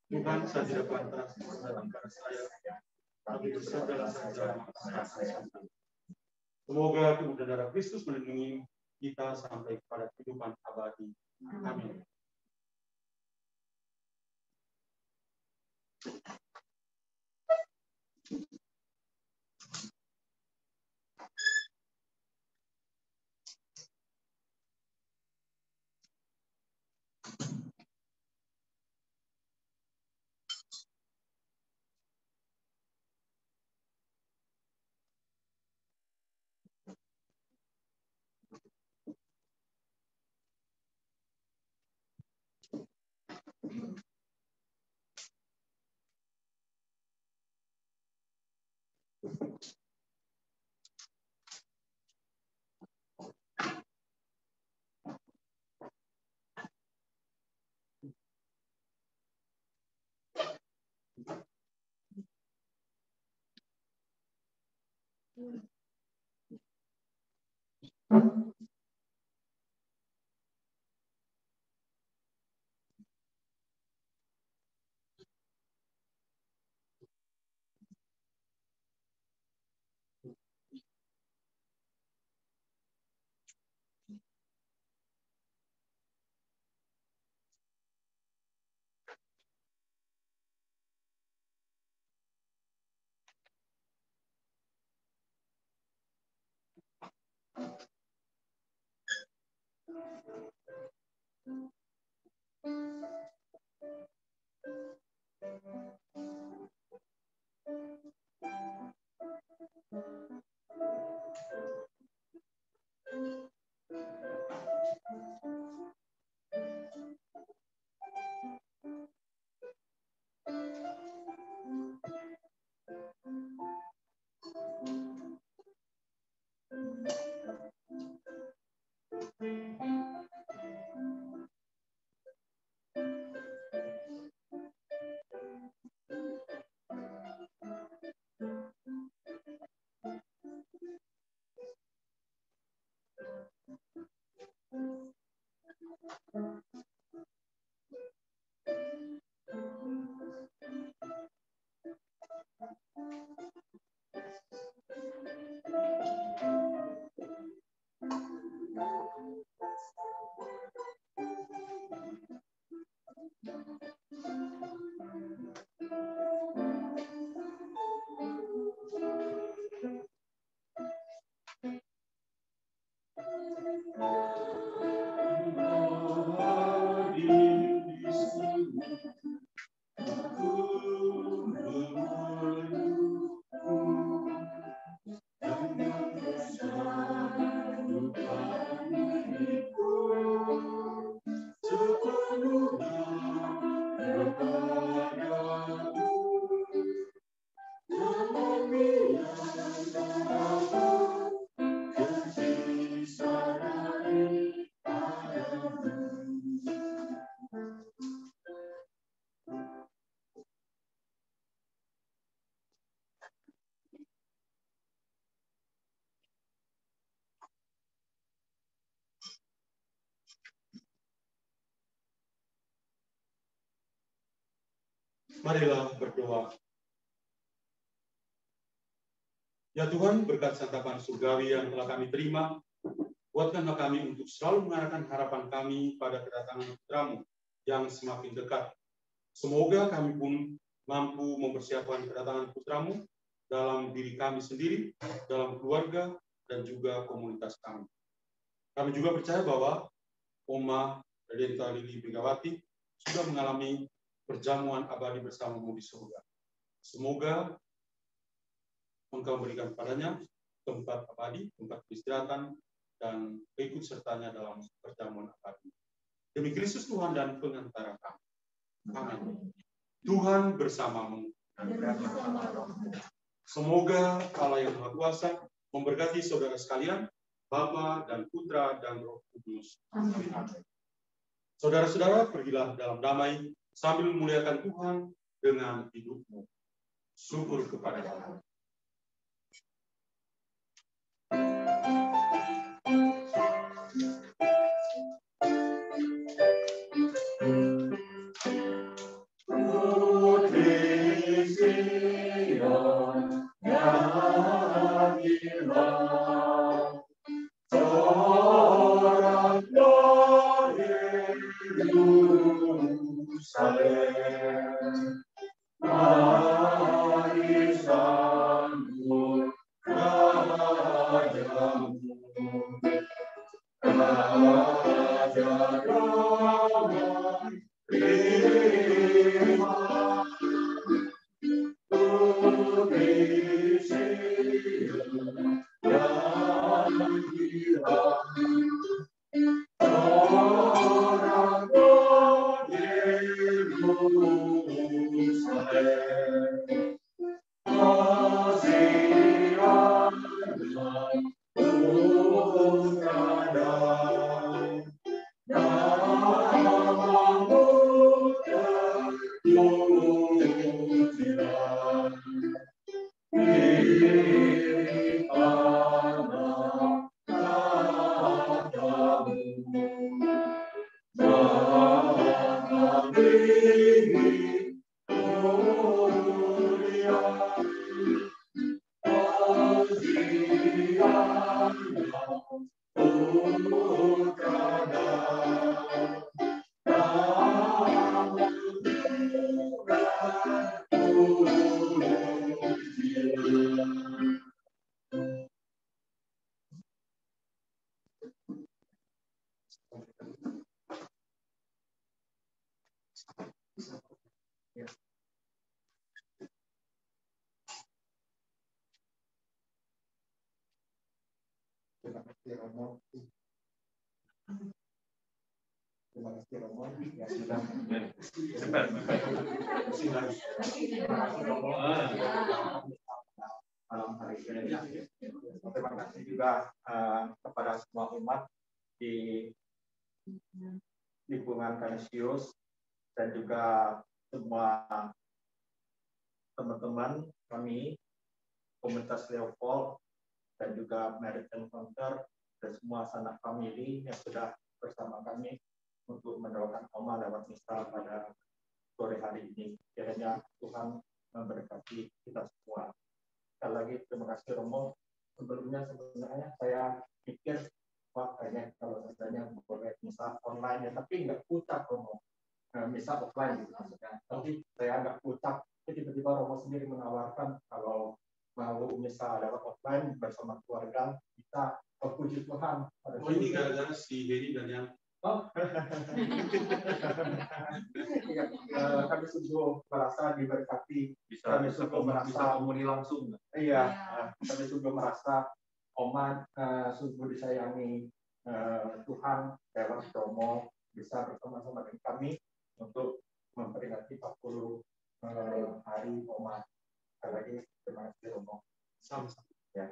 Tuhan, saya tidak pantas dalam pada saya, tapi bersaudara saja saya. Semoga tubuh dan darah Kristus melindungi kita sampai kepada kehidupan abadi. Amin. Marilah berdoa. Ya Tuhan, berkat santapan surgawi yang telah kami terima, Kuatkanlah kami untuk selalu mengarahkan harapan kami pada kedatangan putramu yang semakin dekat. Semoga kami pun mampu mempersiapkan kedatangan putramu dalam diri kami sendiri, dalam keluarga, dan juga komunitas kami. Kami juga percaya bahwa Oma Redenta Lili Brigawati sudah mengalami perjamuan abadi bersamamu di surga. Semoga Engkau berikan padanya tempat abadi, tempat peristirahatan, dan ikut sertanya dalam perjamuan abadi. Demi Kristus Tuhan dan pengantara kami. Amin. Tuhan bersamamu. Semoga Allah yang Maha Kuasa memberkati saudara sekalian, Bapa dan Putra dan Roh Kudus. Amin. Saudara-saudara, pergilah dalam damai sambil memuliakan Tuhan dengan hidupmu. Syukur kepada Allah. Terima kasih Romo. Terima kasih Romo ya sudah malam hari ini. Terima kasih juga kepada semua umat di lingkungan Kanisius dan juga semua teman-teman kami komunitas Leopold dan juga Merit Encounter dan semua sanak family yang sudah bersama kami untuk mendoakan Oma lewat misa pada sore hari ini. Kiranya Tuhan memberkati kita semua. Sekali lagi terima kasih Romo. Sebelumnya sebenarnya saya pikir wah kayaknya kalau misalnya boleh misa online ya, tapi nggak ucap Romo. Misa offline gitu maksudnya. Tapi saya nggak ucap. Tiba-tiba Romo sendiri menawarkan kalau mau misa lewat offline bersama keluarga kita puji Tuhan. Oh ini gara-gara si Heri dan yang kami sungguh merasa diberkati. kami sungguh merasa komuni langsung. Iya, kami sungguh merasa Oma sungguh disayangi Tuhan lewat Romo bisa bersama-sama dengan kami untuk memperingati 40 hari Oma. Sekali lagi terima kasih Romo. Sama-sama. Ya.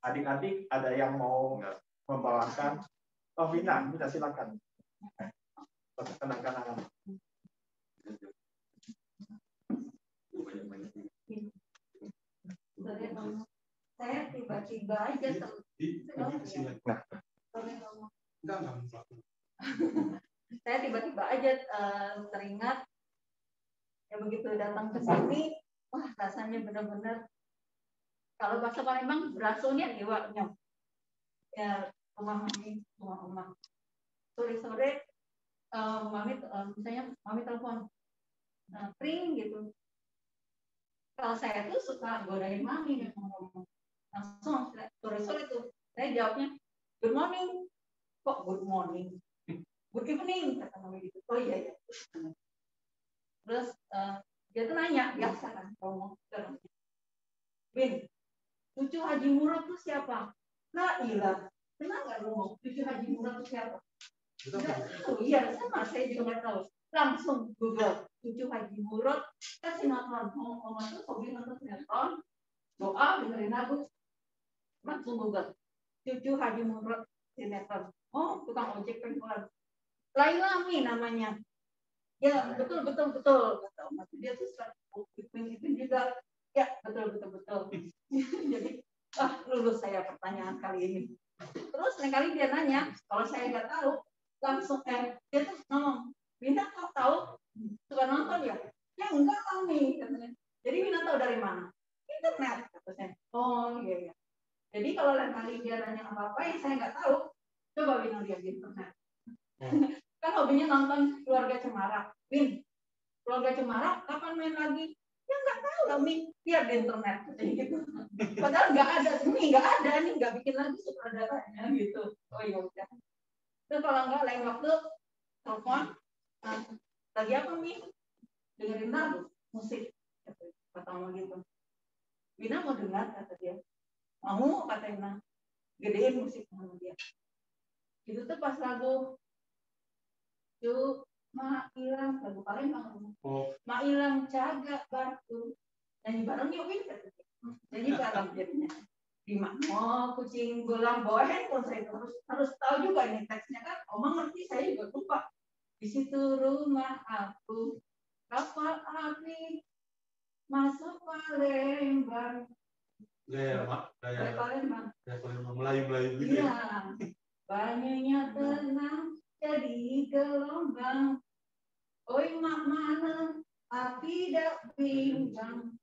Adik-adik ada yang mau membawakan? Oh Vina silakan. Tenangkan. Saya tiba-tiba aja saya tiba-tiba aja teringat ya begitu datang ke sini, wah rasanya benar-benar kalau bahasa Palembang berasonya iwaknya. ya rumah mami, rumah oma. Sore-sore misalnya mami telepon, ring gitu. Kalau saya tuh suka godain mami nih ngomong. Langsung sore-sore tuh saya jawabnya good morning. Kok good morning? Good evening kata mami gitu. Oh iya ya. Terus dia tuh nanya, biasa kan ngomong terus. Bin, cucu Haji Murad tuh siapa? Nah iya, kenal nggak ngomong cucu Haji Murad tuh siapa? Nggak tahu, iya sama saya juga nggak tahu. Langsung Google cucu Haji Murad, kan sinetron, oma tuh hobi nonton sinetron, doa dengerin lagu, langsung Google cucu Haji Murad sinetron. Oh tukang ojek pengkolan, Lailami namanya. Ya betul. Maksud dia tuh itu juga. Ya betul. Jadi lulus saya pertanyaan kali ini. Terus lain kali dia nanya, kalau saya nggak tahu, langsung dia tuh ngomong, Bina kau tahu suka nonton ya? Ya enggak kami katanya. Jadi Bina tahu dari mana? Internet katanya. Oh iya. Jadi kalau lain kali dia nanya apa yang saya nggak tahu, coba Bina lihat di internet. Kan hobinya nonton Keluarga Cemara. Bin, Keluarga Cemara kapan main lagi? Ya nggak tahu lah, Min. Lihat di internet gitu. Padahal nggak ada, nih nggak bikin lagi sutradaranya gitu. Oh iya udah. Terus kalau nggak lain waktu telepon, lagi apa Min? Dengerin lagu, musik. Kata mau gitu. Bina mau dengar kata dia. Mau kata Bina. Gedein musik sama dia. Itu tuh pas lagu Mak Ilang, lagu Palembang. Mak Ilang Caga Batu. Nyanyi bareng yuk Win. Jadi bareng jadinya. Di mana kucing bolang bawa handphone saya harus tahu juga ini teksnya kan. Oma ngerti, saya juga lupa. Di situ rumah aku, kapal api masuk Palembang. Gaya Palembang. Melayu gitu. Iya. Banyunya tenang jadi gelombang. Oi mak mana api dak bimbang.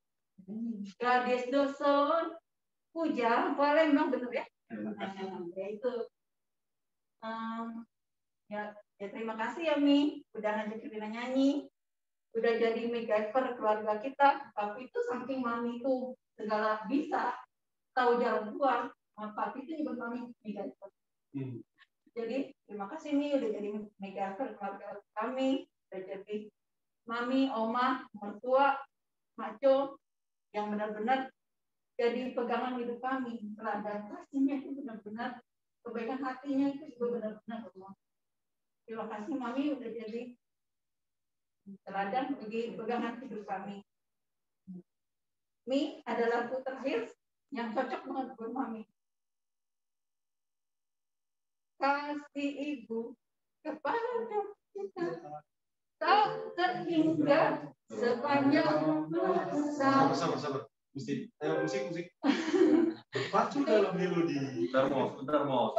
Gadis doson Kujang Palembang, bener ya? Ya itu. Ya terima kasih ya Mi, udah ngajakin Bina nyanyi, udah jadi MacGyver keluarga kita. Tapi itu saking mami itu segala bisa, tahu jalan keluar. Papi itu juga mami MacGyver. Jadi terima kasih Mi udah jadi MacGyver keluarga kami, udah jadi mami, oma, mertua, maco yang benar-benar jadi pegangan hidup kami. Teladan kasihnya itu benar-benar, kebaikan hatinya itu juga benar-benar. Terima kasih mami udah jadi teladan bagi pegangan hidup kami. Mi ada lagu terakhir yang cocok banget buat mami. Kasih ibu kepada kita tak terhingga sepanjang masa. Sabar. Musik. Pacu dalam melodi. Bentar, Mos.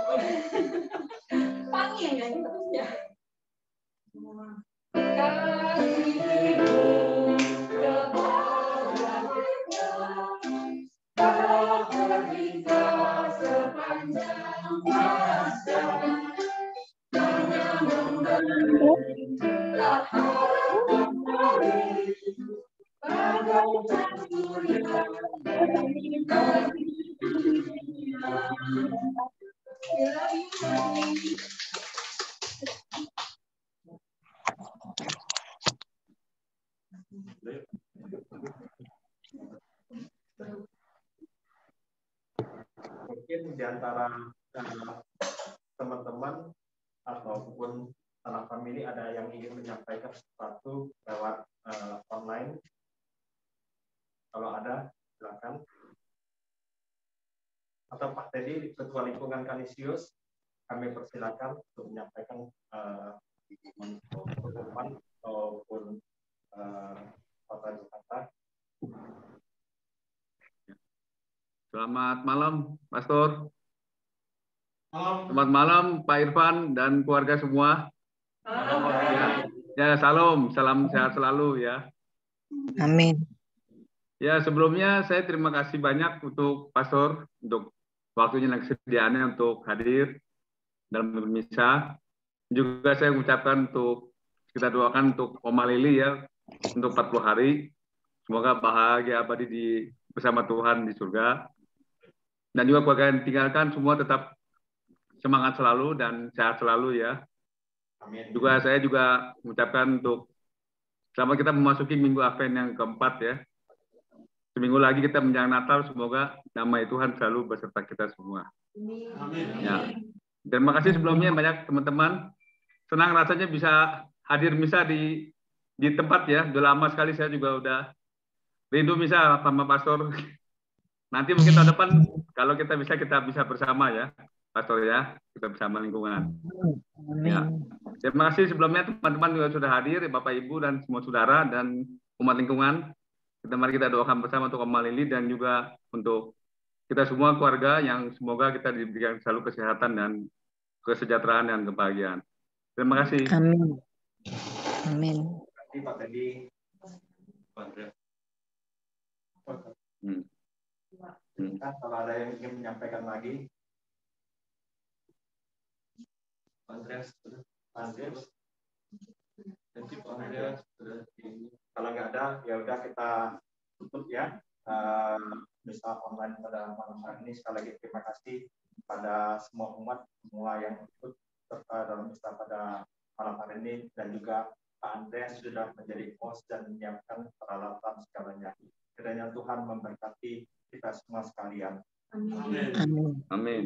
Pangi yang nyanyi terus ya. Kasih ibu kepada kita tak terhingga sepanjang masa. Hanya memberi tak harap memberi bagai surya dari dunia. Mungkin di antara teman-teman ataupun anak famili ada yang ingin menyampaikan sesuatu lewat online. Kalau ada, silakan. Atau Pak Teddy, Ketua Lingkungan Kanisius, kami persilakan untuk menyampaikan pengumuman ataupun kata-kata. Selamat malam, Pastor. Malam. Selamat malam, Pak Irfan dan keluarga semua. Ya, salam sehat selalu ya. Amin. Ya, sebelumnya saya terima kasih banyak untuk Pastor untuk waktunya dan kesediaannya untuk hadir dalam misa. Juga saya mengucapkan untuk kita doakan untuk Oma Lili ya untuk 40 hari. Semoga bahagia abadi bersama Tuhan di surga. Dan juga keluarga yang tinggalkan semua tetap semangat selalu dan sehat selalu ya. Amin. Juga saya juga mengucapkan untuk selama kita memasuki minggu Advent yang keempat ya. Seminggu lagi kita menjelang Natal, semoga damai Tuhan selalu beserta kita semua. Amin. Ya. Terima kasih sebelumnya banyak teman-teman. Senang rasanya bisa hadir misa di tempat ya. Udah lama sekali saya juga udah rindu misa sama Pastor. Nanti mungkin tahun depan kalau kita bisa bersama ya, Pastor ya. Kita bersama lingkungan. Ya. Terima kasih sebelumnya teman-teman juga sudah hadir, Bapak Ibu dan semua saudara dan umat lingkungan. Mari kita doakan bersama untuk Oma Lili dan juga untuk kita semua keluarga yang semoga kita diberikan selalu kesehatan dan kesejahteraan dan kebahagiaan. Terima kasih. Amin. Amin. Terima kasih Pak Teddy. Kalau ada yang ingin menyampaikan lagi, Andreas. Kalau nggak ada, ya udah kita tutup ya. Misa online pada malam hari ini. Sekali lagi terima kasih pada semua umat, semua yang ikut serta dalam misa pada malam hari ini, dan juga Pak Andreas sudah menjadi host dan menyiapkan peralatan segalanya. Kiranya Tuhan memberkati kita semua sekalian. Amin. Amin. Amin.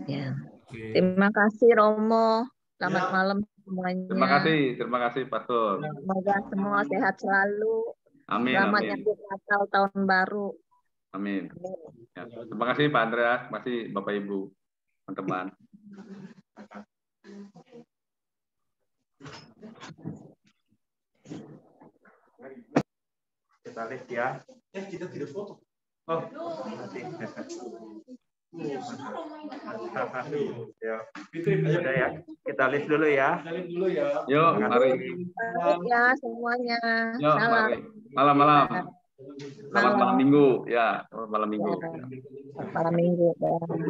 Ya. Terima kasih Romo. Selamat Ya. malam semuanya. Terima kasih Pastor. Semoga semua sehat selalu. Amin. Selamat Amin. nyambut Natal tahun baru. Amin. Ya, terima kasih Pak Andreas, terima kasih Bapak Ibu, teman-teman. Kita lihat ya. Kita tidak foto. Oh, nanti. Ya. Udah ya. Kita lihat dulu ya. Yuk, mari. Baik ya semuanya. Yuk, Salam. mari. Malam-malam. Selamat malam Minggu. Ya, selamat malam Minggu. Malam Minggu.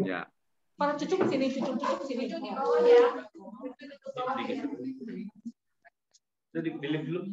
Ya. Para cucu ke sini, cucu ke sini. Di bawah ya. Jadi, dilihat dulu.